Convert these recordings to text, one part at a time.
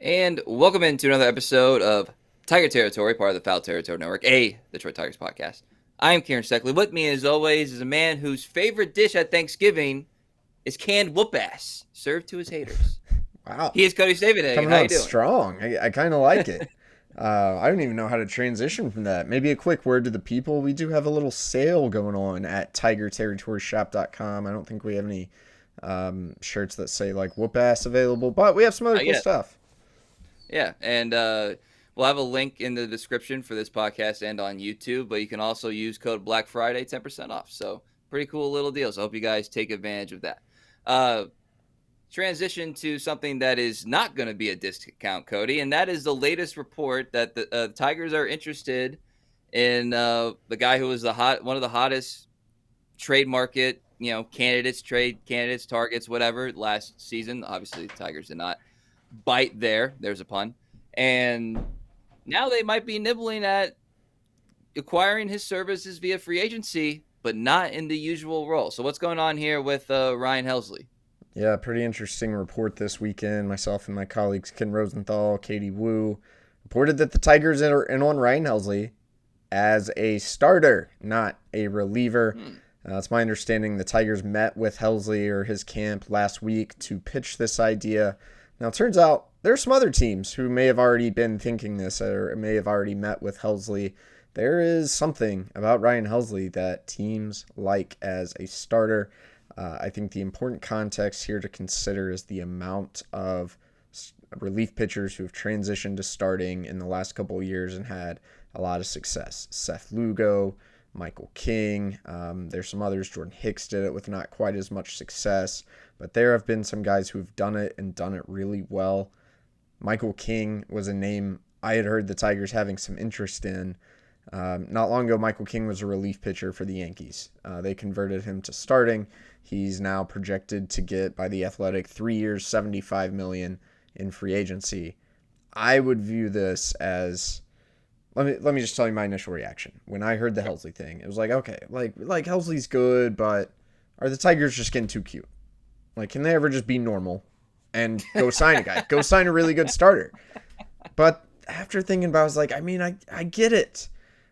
And welcome into another episode of Tiger Territory, part of the Foul Territory Network, a Detroit Tigers podcast. I am Kieran Steckley. With me, as always, is a man whose favorite dish at Thanksgiving is canned whoop ass, served to his haters. Wow, He is Cody Stavenhagen. coming How you on doing? strong. I kind of like it. I don't even know how to transition from that. Maybe a quick word to the people. We do have a little sale going on at tigerterritoryshop.com. I don't think we have any shirts that say like whoop ass available, but we have some other cool Yeah, stuff. yeah, and we'll have a link in the description for this podcast and on YouTube. But you can also use code Black Friday 10% off. So pretty cool little deals. I hope you guys take advantage of that. Transition to something that is not going to be a discount, Cody, and that is the latest report that the Tigers are interested in the guy who was one of the hottest trade market, trade candidates, targets, whatever last season. Obviously, the Tigers did not bite there. There's a pun, and now they might be nibbling at acquiring his services via free agency, but not in the usual role. So, what's going on here with Ryan Helsley? Yeah, pretty interesting report this weekend. Myself and my colleagues Ken Rosenthal, Katie Wu reported that the Tigers are in on Ryan Helsley as a starter, not a reliever. It's my understanding the Tigers met with Helsley or his camp last week to pitch this idea. Now, it turns out there are some other teams who may have already been thinking this or may have already met with Helsley. There is something about Ryan Helsley that teams like as a starter. I think the important context here to consider is the amount of relief pitchers who have transitioned to starting in the last couple of years and had a lot of success. Seth Lugo, Michael King. There's some others. Jordan Hicks did it with not quite as much success, but there have been some guys who have done it and done it really well. Michael King was a name I had heard the Tigers having some interest in. Not long ago, Michael King was a relief pitcher for the Yankees. They converted him to starting. He's now projected to get, by the Athletic, 3 years, $75 million in free agency. I would view this as let me just tell you my initial reaction when I heard the Helsley thing. It was like, okay, like Helsley's good, but are the Tigers just getting too cute? Like, can they ever just be normal and go sign a guy, go sign a really good starter? But after thinking about it, I was like, I get it.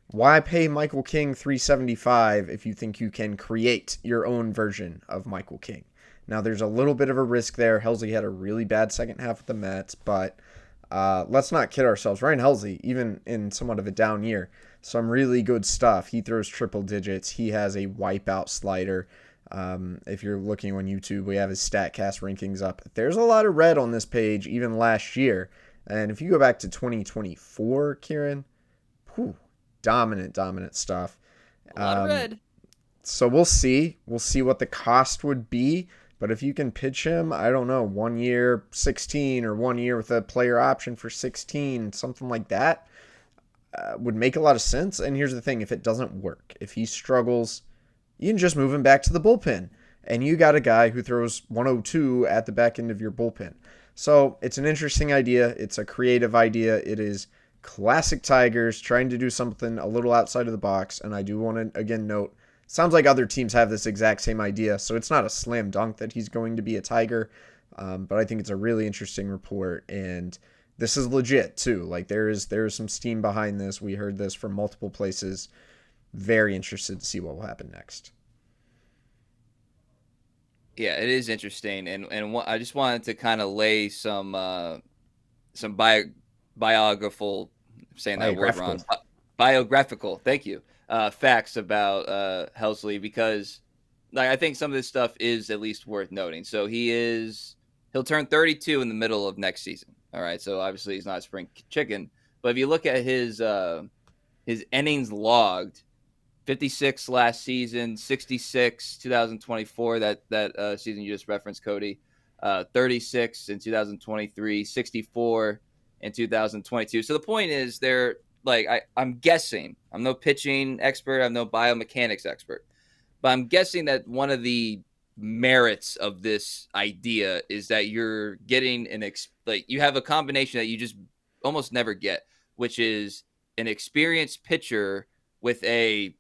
Why pay Michael King $375 if you think you can create your own version of Michael King? Now, there's a little bit of a risk there. Helsley had a really bad second half with the Mets, but let's not kid ourselves. Ryan Helsley, even in somewhat of a down year, some really good stuff. He throws triple digits. He has a wipeout slider. If you're looking on YouTube, we have his StatCast rankings up. There's a lot of red on this page, even last year. And if you go back to 2024, Kieran, dominant stuff. A lot of red. So we'll see. We'll see what the cost would be. But if you can pitch him, I don't know, 1 year 16 or 1 year with a player option for 16, something like that, would make a lot of sense. And here's the thing. If it doesn't work, if he struggles, you can just move him back to the bullpen. And you got a guy who throws 102 at the back end of your bullpen. So it's an interesting idea. It's a creative idea. It is classic Tigers trying to do something a little outside of the box. And I do want to, again, note, sounds like other teams have this exact same idea. So it's not a slam dunk that he's going to be a Tiger. But I think it's a really interesting report. And this is legit, too. Like, there is some steam behind this. We heard this from multiple places. Very interested to see what will happen next. Yeah, it is interesting, and I just wanted to kind of lay some biographical, I'm saying that word wrong, Biographical. biographical. Thank you. Facts about Helsley, because like I think some of this stuff is at least worth noting. So he'll turn 32 in the middle of next season. All right, so obviously he's not a spring chicken, but if you look at his innings logged, 56 last season, 66 2024, that season you just referenced, Cody. 36 in 2023, 64 in 2022. So the point is, I'm guessing, I'm no pitching expert, I'm no biomechanics expert, but I'm guessing that one of the merits of this idea is that you're getting you have a combination that you just almost never get, which is an experienced pitcher with a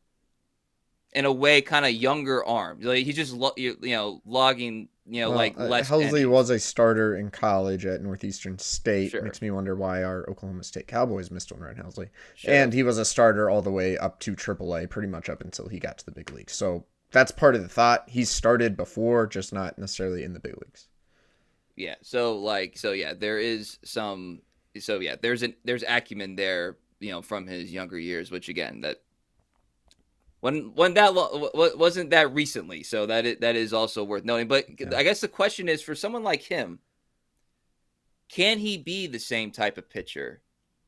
in a way, kind of younger arms. Like he's just logging like less Helsley innings. was a starter in college at Northeastern State. Sure, Makes me wonder why our Oklahoma State Cowboys missed on Ryan Helsley. should And have. he was a starter all the way up to AAA, pretty much up until he got to the big leagues. So that's part of the thought. He's started before, just not necessarily in the big leagues. Yeah. So yeah, there is some. So yeah, there's acumen there, from his younger years, which again, that when that wasn't that recently, so that is also worth noting. But Yeah. I guess the question is, for someone like him, can he be the same type of pitcher?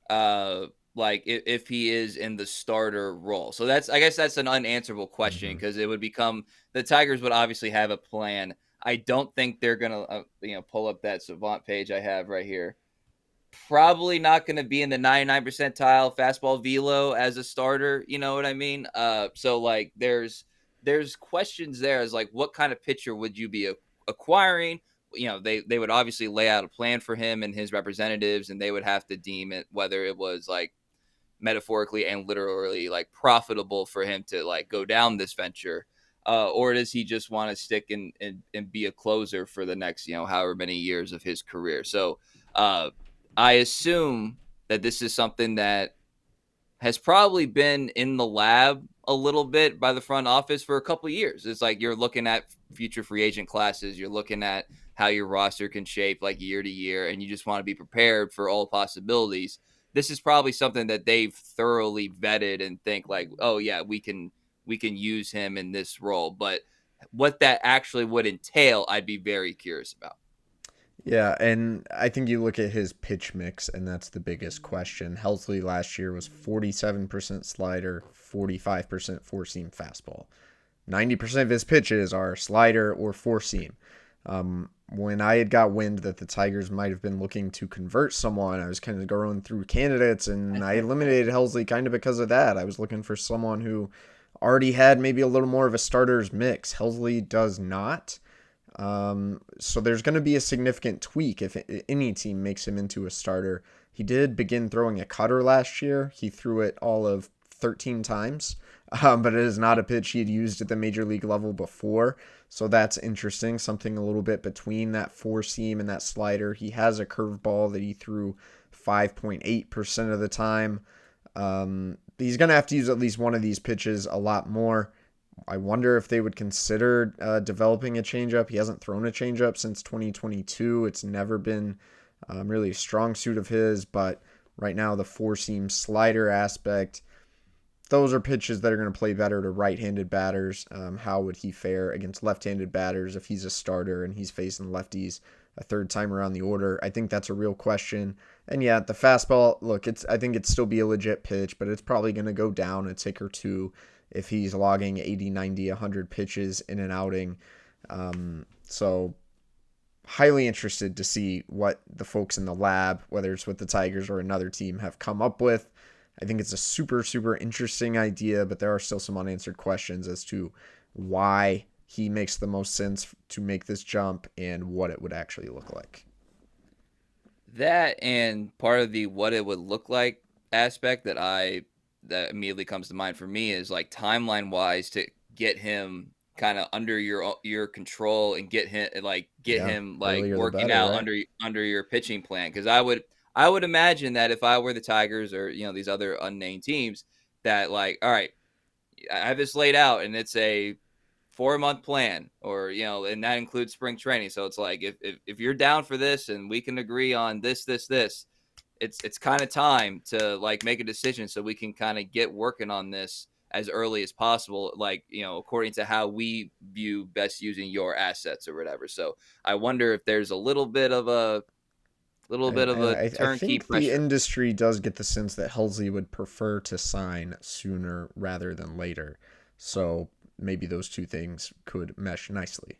Like if he is in the starter role. So I guess that's an unanswerable question, Mm-hmm. because it would become, the Tigers would obviously have a plan. I don't think they're gonna pull up that Savant page I have right here. Probably not going to be in the 99 percentile fastball velo as a starter. You know what I mean? So like there's questions there, as like, what kind of pitcher would you be acquiring? They would obviously lay out a plan for him and his representatives, and they would have to deem it, whether it was like metaphorically and literally like profitable for him to like go down this venture, or does he just want to stick and be a closer for the next however many years of his career? So I assume that this is something that has probably been in the lab a little bit by the front office for a couple of years. It's like you're looking at future free agent classes, you're looking at how your roster can shape like year to year, and you just want to be prepared for all possibilities. This is probably something that they've thoroughly vetted and think like, oh yeah, we can use him in this role. But what that actually would entail, I'd be very curious about. Yeah, and I think you look at his pitch mix, and that's the biggest question. Helsley last year was 47% slider, 45% four seam fastball. 90% of his pitches are slider or four seam. When I had got wind that the Tigers might have been looking to convert someone, I was kind of going through candidates, and I eliminated Helsley kind of because of that. I was looking for someone who already had maybe a little more of a starter's mix. Helsley does not. So there's going to be a significant tweak if any team makes him into a starter. He did begin throwing a cutter last year. He threw it all of 13 times, but it is not a pitch he had used at the major league level before. So that's interesting. Something a little bit between that four seam and that slider. He has a curveball that he threw 5.8% of the time. He's going to have to use at least one of these pitches a lot more. I wonder if they would consider developing a changeup. He hasn't thrown a changeup since 2022. It's never been really a strong suit of his, but right now the four-seam slider aspect, those are pitches that are going to play better to right-handed batters. How would he fare against left-handed batters if he's a starter and he's facing lefties a third time around the order? I think that's a real question. And yeah, the fastball, look, I think it'd still be a legit pitch, but it's probably going to go down a tick or two if he's logging 80, 90, 100 pitches in an outing. So highly interested to see what the folks in the lab, whether it's with the Tigers or another team, have come up with. I think it's a super, super interesting idea, but there are still some unanswered questions as to why he makes the most sense to make this jump and what it would actually look like. That, and part of the what it would look like aspect that immediately comes to mind for me is like timeline wise, to get him kind of under your control and get him Yeah, like earlier the working better, out right? under your pitching plan. Because I would imagine that if I were the Tigers, or these other unnamed teams, that like, all right, I have this laid out and it's a 4-month plan, or and that includes spring training. So it's like, if you're down for this and we can agree on this, it's kind of time to like make a decision, so we can kind of get working on this as early as possible, like according to how we view best using your assets or whatever. So I wonder if there's a little bit of a I turnkey think the pressure. industry does get the sense that Helsley would prefer to sign sooner rather than later. So maybe those two things could mesh nicely.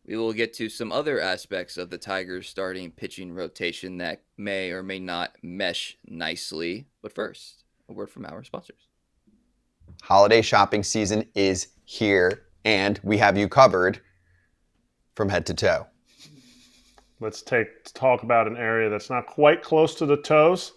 We will get to some other aspects of the Tigers starting pitching rotation that may or may not mesh nicely. But first, a word from our sponsors. Holiday shopping season is here, and we have you covered from head to toe. Let's talk about an area that's not quite close to the toes.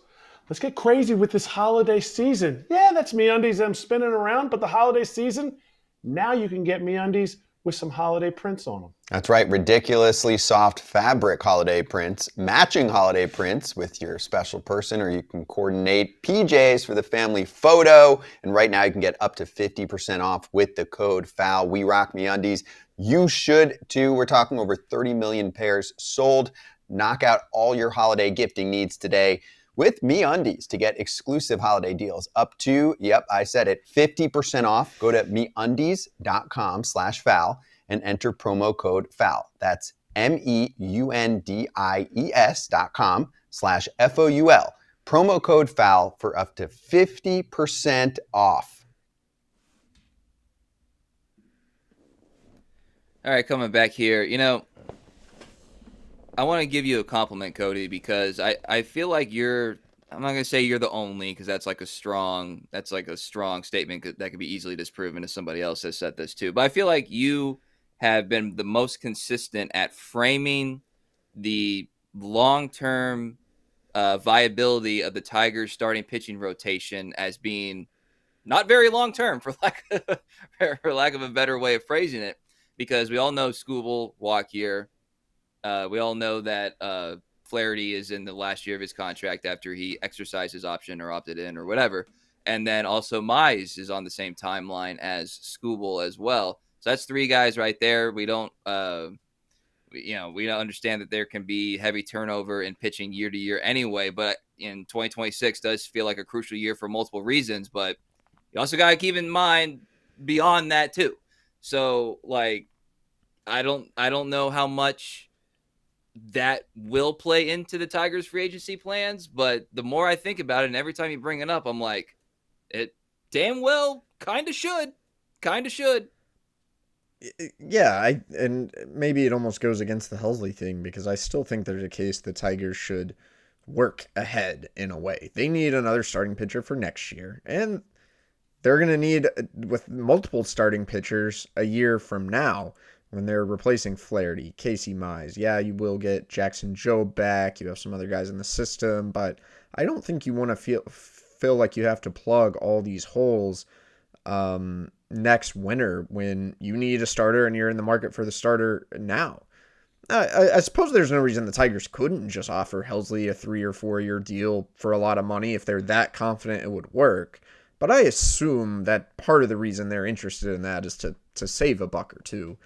Let's get crazy with this holiday season. Yeah, that's MeUndies I'm spinning around, but the holiday season, now you can get MeUndies with some holiday prints on them. That's right, ridiculously soft fabric holiday prints, matching holiday prints with your special person, or you can coordinate PJs for the family photo. And right now you can get up to 50% off with the code FOUL. We rock MeUndies. You should too. We're talking over 30 million pairs sold. Knock out all your holiday gifting needs today with MeUndies to get exclusive holiday deals up to, yep, I said it, 50% off. Go to MeUndies.com/foul and enter promo code FOUL. That's MEUNDIES.com/FOUL. Promo code FOUL for up to 50% off. All right, coming back here. I want to give you a compliment, Cody, because I feel like I'm not going to say you're the only, because that's like a strong statement that could be easily disproven if somebody else has said this too. But I feel like you have been the most consistent at framing the long-term viability of the Tigers' starting pitching rotation as being not very long-term, for lack of a better way of phrasing it, because we all know Skubal walk year. We all know that Flaherty is in the last year of his contract after he exercised his option or opted in or whatever. And then also Mize is on the same timeline as Skubal as well. So that's three guys right there. We don't understand that there can be heavy turnover in pitching year to year anyway. But in 2026 does feel like a crucial year for multiple reasons. But you also got to keep in mind beyond that too. So like, I don't know how much that will play into the Tigers' free agency plans, but the more I think about it, and every time you bring it up, I'm like, it damn well kind of should. Yeah, and maybe it almost goes against the Helsley thing, because I still think there's a case the Tigers should work ahead in a way. They need another starting pitcher for next year, and they're going to need, with multiple starting pitchers a year from now, when they're replacing Flaherty, Casey Mize. Yeah, you will get Jackson Jobe back. You have some other guys in the system, but I don't think you want to feel like you have to plug all these holes next winter when you need a starter and you're in the market for the starter now. I suppose there's no reason the Tigers couldn't just offer Helsley a 3 or 4 year deal for a lot of money if they're that confident it would work. But I assume that part of the reason they're interested in that is to save a buck or two.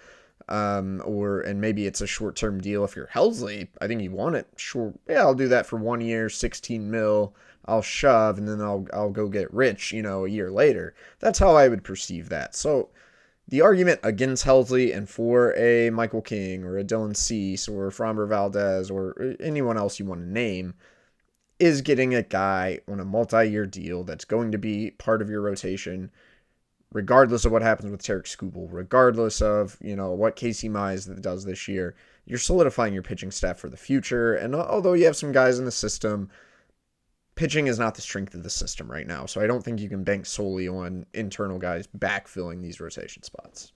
And maybe it's a short-term deal. If you're Helsley, I think you want it short. Yeah, I'll do that for 1 year, 16 mil. I'll shove, and then I'll go get rich, a year later. That's how I would perceive that. So the argument against Helsley and for a Michael King or a Dylan Cease or Framber Valdez or anyone else you want to name is getting a guy on a multi-year deal that's going to be part of your rotation, regardless of what happens with Tarik Skubal, regardless of, what Casey Mize does this year. You're solidifying your pitching staff for the future. And although you have some guys in the system, pitching is not the strength of the system right now. So I don't think you can bank solely on internal guys backfilling these rotation spots.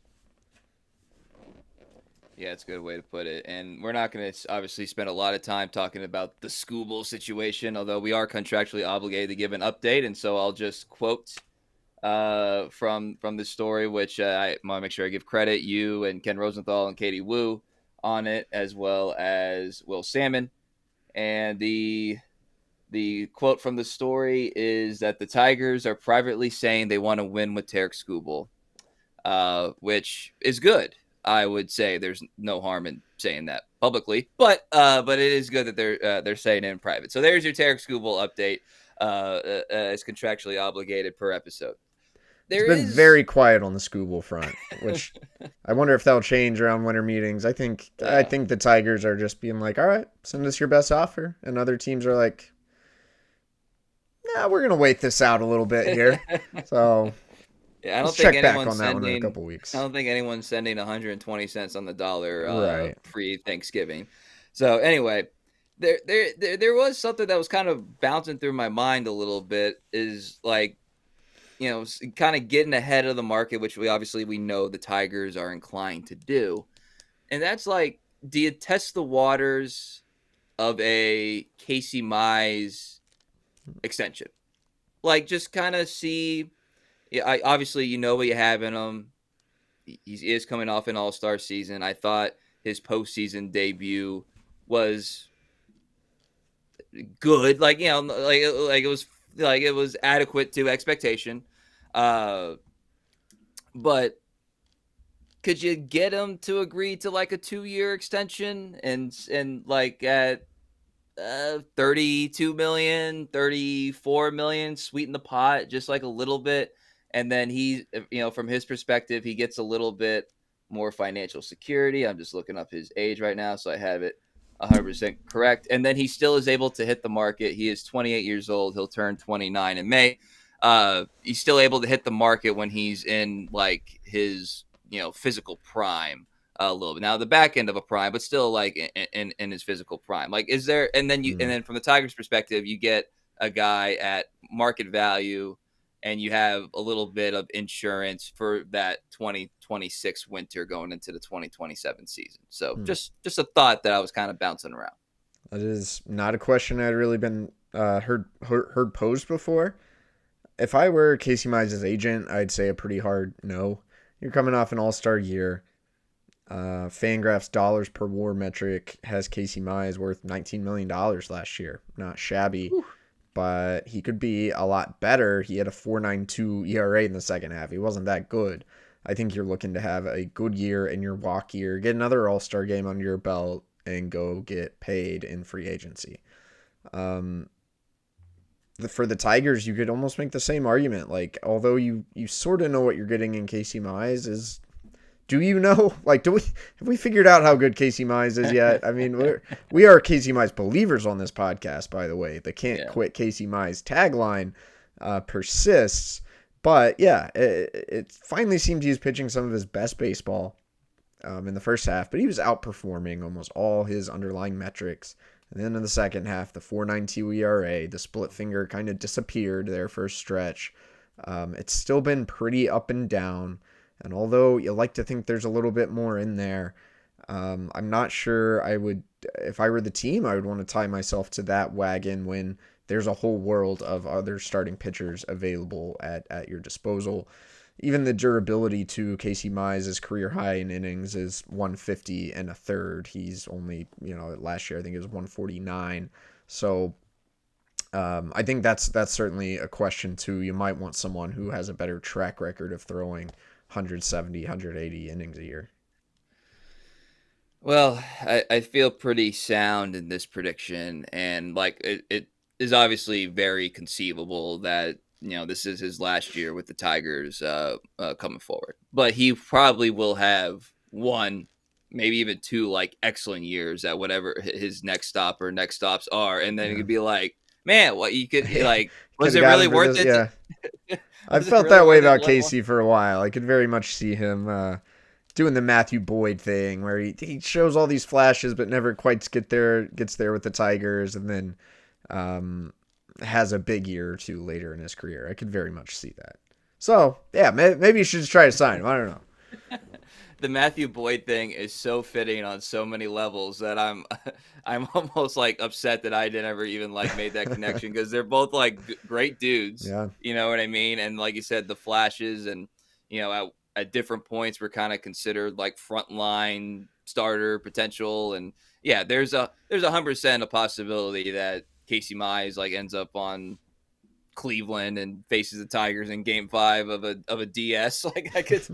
Yeah, it's a good way to put it. And we're not going to obviously spend a lot of time talking about the Skubal situation, although we are contractually obligated to give an update. And so I'll just quote from the story, which I want to make sure I give credit you and Ken Rosenthal and Katie Wu on it, as well as Will Salmon. And the quote from the story is that the Tigers are privately saying they want to win with Tarik Skubal, which is good. I would say there's no harm in saying that publicly, but it is good that they're saying it in private. So there's your Tarik Skubal update. As contractually obligated per episode. It's been very quiet on the Skubal front, which I wonder if that'll change around winter meetings. I think the Tigers are just being like, all right, send us your best offer. And other teams are like, nah, we're going to wait this out a little bit here. So yeah, let's check back on that one in a couple weeks. I don't think anyone's sending 120 cents on the dollar right. Free Thanksgiving. So anyway, there was something that was kind of bouncing through my mind a little bit, is like, kind of getting ahead of the market, which we know the Tigers are inclined to do. And that's like, do you test the waters of a Casey Mize extension. Like, just kind of see. Yeah, obviously you know what you have in him. He is coming off an All-Star season. I thought his postseason debut was good. Like, it was adequate to expectation. But could you get him to agree to like a 2-year extension and like at 32 million, 34 million, sweeten the pot just like a little bit, and then he, from his perspective, he gets a little bit more financial security. I'm just looking up his age right now, so I have it 100% correct. And then he still is able to hit the market. He is 28 years old. He'll turn 29 in May. He's still able to hit the market when he's in like his physical prime a little bit. Now the back end of a prime, but still like in his physical prime. Like, is there? And then from the Tigers' perspective, you get a guy at market value, and you have a little bit of insurance for that 2026 winter going into the 2027 season. So just a thought that I was kind of bouncing around. That is not a question I'd really been heard posed before. If I were Casey Mize's agent, I'd say a pretty hard no. You're coming off an all-star year. Fangraph's dollars per WAR metric has Casey Mize worth $19 million last year. Not shabby, but he could be a lot better. He had a 4.92 ERA in the second half. He wasn't that good. I think you're looking to have a good year in your walk year, get another all-star game under your belt, and go get paid in free agency. For the Tigers, you could almost make the same argument. Like, although you sort of know what you're getting in Casey Mize, do you know? Like, have we figured out how good Casey Mize is yet? I mean, we are Casey Mize believers on this podcast, by the way. The can't quit Casey Mize tagline persists. But yeah, it finally seemed he was pitching some of his best baseball in the first half, but he was outperforming almost all his underlying metrics. And then in the second half, the 4.92 ERA, the split finger kind of disappeared there for a stretch. It's still been pretty up and down. And although you like to think there's a little bit more in there, I'm not sure I would, if I were the team, I would want to tie myself to that wagon when there's a whole world of other starting pitchers available at your disposal. Even the durability to Casey Mize's career high in innings is 150 and a third. He's only, last year I think it was 149. So I think that's certainly a question too. You might want someone who has a better track record of throwing 170, 180 innings a year. Well, I feel pretty sound in this prediction, and like it is obviously very conceivable that this is his last year with the Tigers coming forward. But he probably will have one, maybe even two, like excellent years at whatever his next stop or next stops are. And then it could be like, man, what you could like, was it really worth it? Yeah. I felt that way about Casey for a while. I could very much see him doing the Matthew Boyd thing where he shows all these flashes but never quite gets there with the Tigers, and then has a big year or two later in his career. I could very much see that. So, yeah, maybe you should just try to sign him. I don't know. The Matthew Boyd thing is so fitting on so many levels that I'm almost like upset that I never even like made that connection, because they're both like great dudes. Yeah. You know what I mean? And like you said, the flashes and, at different points were kind of considered like frontline starter potential. And yeah, there's 100% a possibility that Casey Mize like ends up on Cleveland and faces the Tigers in Game 5 of a DS. Like, I could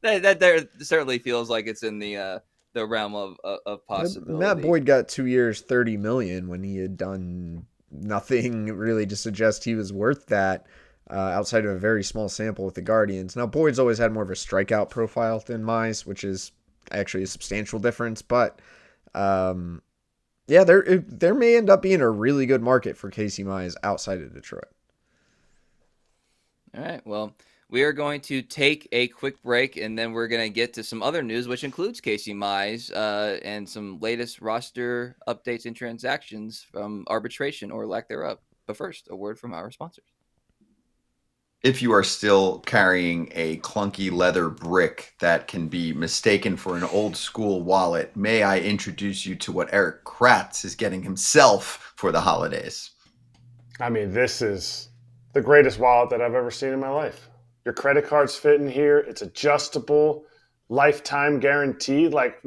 that there certainly feels like it's in the realm of possibility. Matt Boyd got 2 years, $30 million when he had done nothing really to suggest he was worth that outside of a very small sample with the Guardians. Now, Boyd's always had more of a strikeout profile than Mize, which is actually a substantial difference, but yeah, there may end up being a really good market for Casey Mize outside of Detroit. All right, well, we are going to take a quick break, and then we're going to get to some other news, which includes Casey Mize and some latest roster updates and transactions from arbitration or lack thereof. But first, a word from our sponsors. If you are still carrying a clunky leather brick that can be mistaken for an old school wallet, may I introduce you to what Eric Kratz is getting himself for the holidays. I mean, this is the greatest wallet that I've ever seen in my life. Your credit cards fit in here. It's adjustable, lifetime guaranteed. Like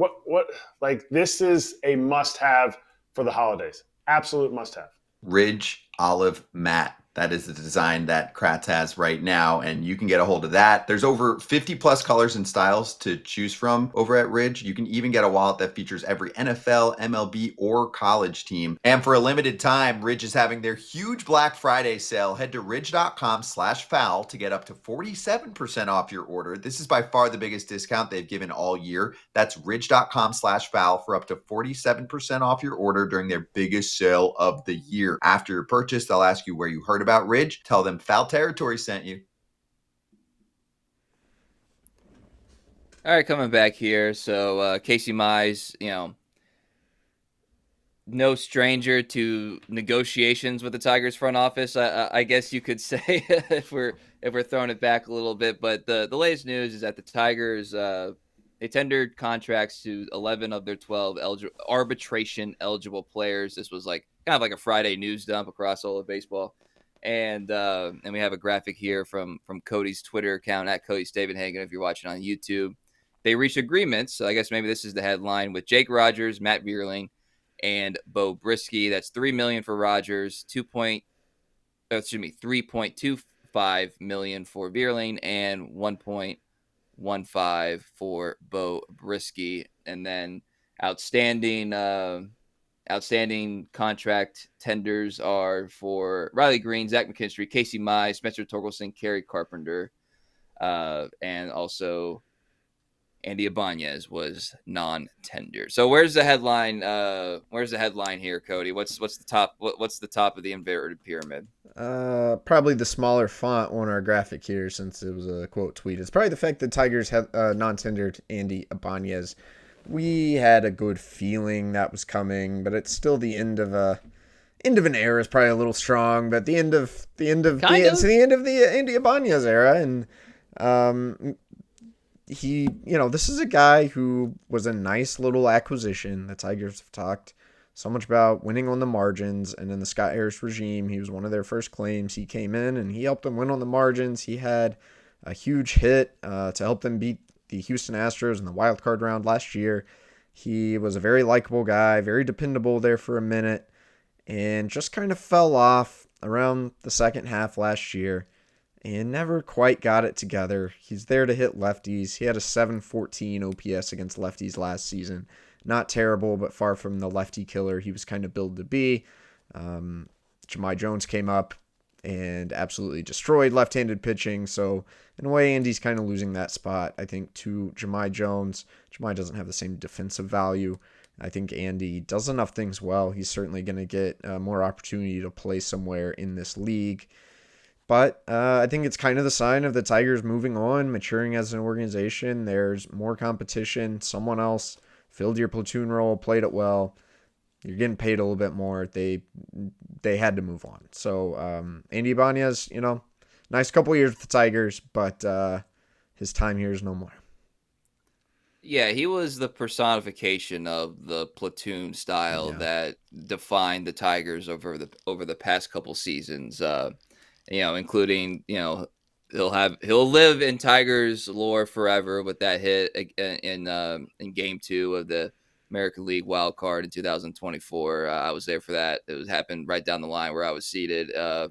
like this is a must-have for the holidays. Absolute must-have. Ridge Olive Matte. That is the design that Kratz has right now, and you can get a hold of that. There's over 50 plus colors and styles to choose from over at Ridge. You can even get a wallet that features every NFL, MLB, or college team. And for a limited time, Ridge is having their huge Black Friday sale. Head to ridge.com/foul to get up to 47% off your order. This is by far the biggest discount they've given all year. That's ridge.com/foul for up to 47% off your order during their biggest sale of the year. After your purchase, they'll ask you where you heard about Ridge. Tell them Foul Territory sent you. All right, coming back here. So Casey Mize, no stranger to negotiations with the Tigers front office. I guess you could say if we're throwing it back a little bit. But the latest news is that the Tigers they tendered contracts to 11 of their 12 arbitration eligible players. This was like kind of like a Friday news dump across all of baseball. And we have a graphic here from Cody's Twitter account at Cody Stavenhagen if you're watching on YouTube. They reached agreements, so I guess maybe this is the headline, with Jake Rogers, Matt Vierling, and Beau Brieske. That's $3 million for Rogers, $3.25 million for Vierling, and $1.15 for Beau Brieske. And then outstanding contract tenders are for Riley Green, Zach McKinstry, Casey Mize, Spencer Torkelson, Kerry Carpenter, and also Andy Ibáñez was non-tender. So where's the headline? Where's the headline here, Cody? What's the top? What's the top of the inverted pyramid? Probably the smaller font on our graphic here, since it was a quote tweet. It's probably the fact that Tigers have non-tendered Andy Ibáñez. We had a good feeling that was coming, but it's still the end of an era is probably a little strong, but the end of the Andy Ibáñez era, and he, this is a guy who was a nice little acquisition. The Tigers have talked so much about winning on the margins, and in the Scott Harris regime, he was one of their first claims. He came in and he helped them win on the margins. He had a huge hit to help them beat the Houston Astros in the wild card round last year. He was a very likable guy, very dependable there for a minute, and just kind of fell off around the second half last year and never quite got it together. He's there to hit lefties. He had a 714 OPS against lefties last season. Not terrible, but far from the lefty killer he was kind of billed to be. Jahmai Jones came up and absolutely destroyed left-handed pitching. So in a way, Andy's kind of losing that spot, I think, to Jahmai Jones. Jahmai doesn't have the same defensive value. I think Andy does enough things well. He's certainly going to get more opportunity to play somewhere in this league. But I think it's kind of the sign of the Tigers moving on, maturing as an organization. There's more competition. Someone else filled your platoon role, played it well. You're getting paid a little bit more. They had to move on. So Andy Ibáñez, nice couple years with the Tigers, but his time here is no more. Yeah, he was the personification of the platoon style that defined the Tigers over the past couple seasons. Including, he'll live in Tigers lore forever with that hit in Game 2 of the American League wild card in 2024. I was there for that. It happened right down the line where I was seated. An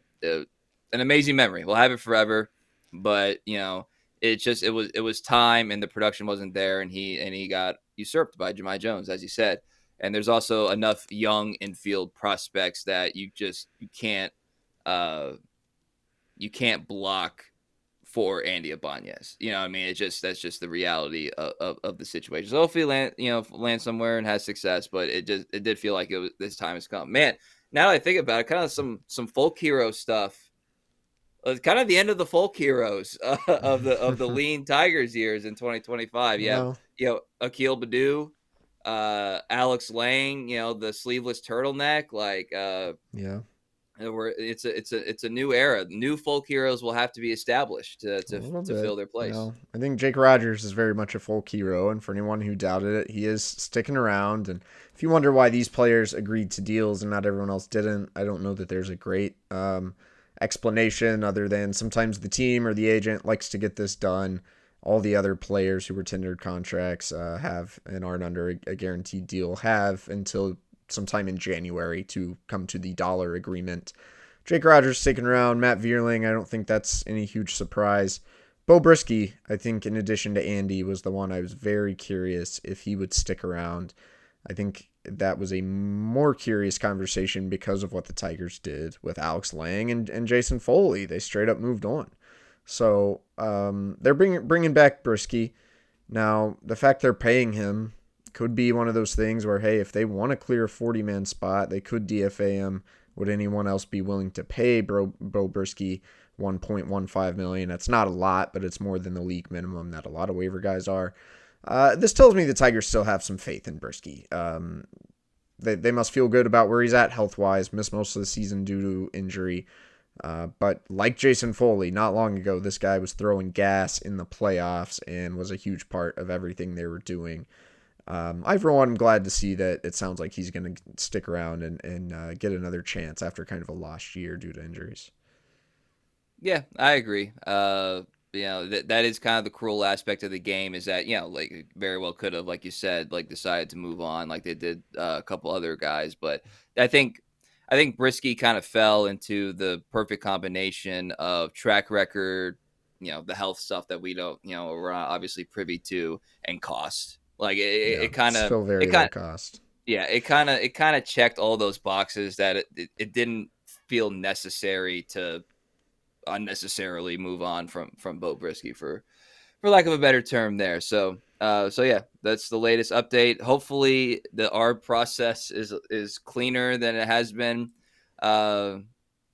amazing memory. We'll have it forever. But it was time, and the production wasn't there, and he got usurped by Jahmai Jones, as you said. And there's also enough young infield prospects that you can't block for Andy Ibáñez. That's just the reality of the situation. So hopefully land somewhere and has success, but it did feel like this time has come. Man, now that I think about it, kind of some folk hero stuff. It's kind of the end of the folk heroes of the lean Tigers years in 2025. Yeah, Akil Baddoo, Alex Lang, the sleeveless turtleneck, It's a new era. New folk heroes will have to be established to fill their place. I think Jake Rogers is very much a folk hero, and for anyone who doubted it, he is sticking around. And if you wonder why these players agreed to deals and not everyone else didn't, I don't know that there's a great explanation other than sometimes the team or the agent likes to get this done. All the other players who were tendered contracts have and aren't under a guaranteed deal have until sometime in January to come to the dollar agreement. Jake Rogers sticking around. Matt Vierling, I don't think that's any huge surprise. Beau Brieske, I think in addition to Andy, was the one I was very curious if he would stick around. I think that was a more curious conversation because of what the Tigers did with Alex Lang and Jason Foley. They straight up moved on. So they're bringing back Brieske. Now, the fact they're paying him could be one of those things where, hey, if they want to clear a 40-man spot, they could DFA him. Would anyone else be willing to pay Beau Brieske $1.15 million? That's not a lot, but it's more than the league minimum that a lot of waiver guys are. This tells me the Tigers still have some faith in Brieske. They must feel good about where he's at health-wise, missed most of the season due to injury. But like Jason Foley, not long ago, this guy was throwing gas in the playoffs and was a huge part of everything they were doing. I, for one, am glad to see that it sounds like he's going to stick around and get another chance after kind of a lost year due to injuries. Yeah, I agree. That is kind of the cruel aspect of the game is that, like very well could have, like you said, like decided to move on like they did a couple other guys. But I think Brieske kind of fell into the perfect combination of track record, the health stuff that we don't, we're not obviously privy to, and cost. Like it kind of still very low cost. Yeah, it kind of checked all those boxes that it didn't feel necessary to unnecessarily move on from Beau Brieske for lack of a better term there. So yeah, that's the latest update. Hopefully the ARB process is cleaner than it has been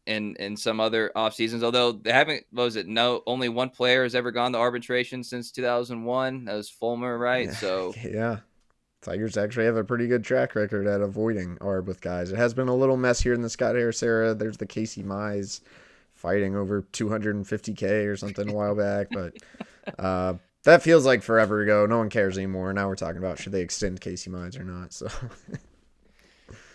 in some other off seasons. Although they haven't, only one player has ever gone to arbitration since 2001. That was Fulmer, right? So yeah. Tigers actually have a pretty good track record at avoiding ARB with guys. It has been a little messier in the Scott Harris era. There's the Casey Mize fighting over $250K or something a while back, but that feels like forever ago. No one cares anymore. Now we're talking about should they extend Casey Mize or not. So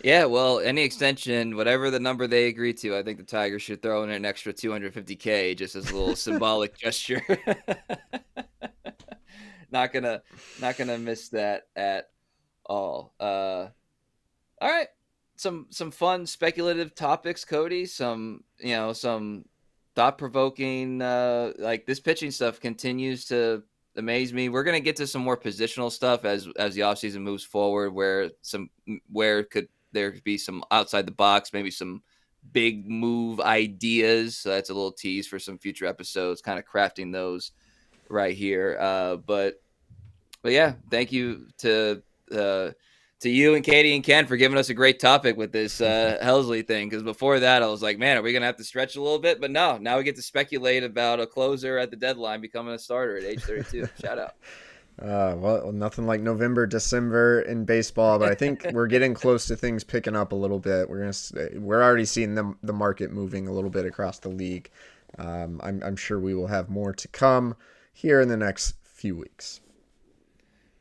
yeah, well, any extension, whatever the number they agree to, I think the Tigers should throw in an extra $250K just as a little symbolic gesture. Not gonna miss that at all. All right. Some fun speculative topics, Cody. Some thought-provoking like this pitching stuff continues to amaze me. We're gonna get to some more positional stuff as the offseason moves forward, where could there be some outside the box, maybe some big move ideas. So that's a little tease for some future episodes, kind of crafting those right here. But yeah, thank you to you and Katie and Ken for giving us a great topic with this Helsley thing. Because before that, I was like, man, are we going to have to stretch a little bit? But no, now we get to speculate about a closer at the deadline becoming a starter at age 32. Shout out. Well, nothing like November, December in baseball, but I think we're getting close to things picking up a little bit. We're already seeing the market moving a little bit across the league. I'm sure we will have more to come here in the next few weeks.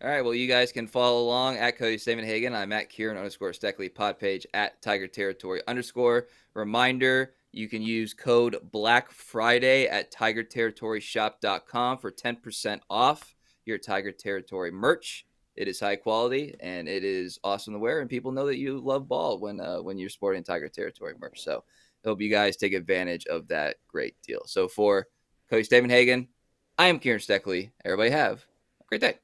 All right, well, you guys can follow along at Cody Stavenhagen. I'm at Kieran_Steckley, pod page at Tiger Territory _. Reminder, you can use code Black Friday at TigerTerritoryShop.com for 10% off your Tiger Territory merch. It is high quality and it is awesome to wear, and people know that you love ball when you're sporting Tiger Territory merch. So I hope you guys take advantage of that great deal. So for Cody Stavenhagen, I am Kieran Steckley. Everybody have a great day.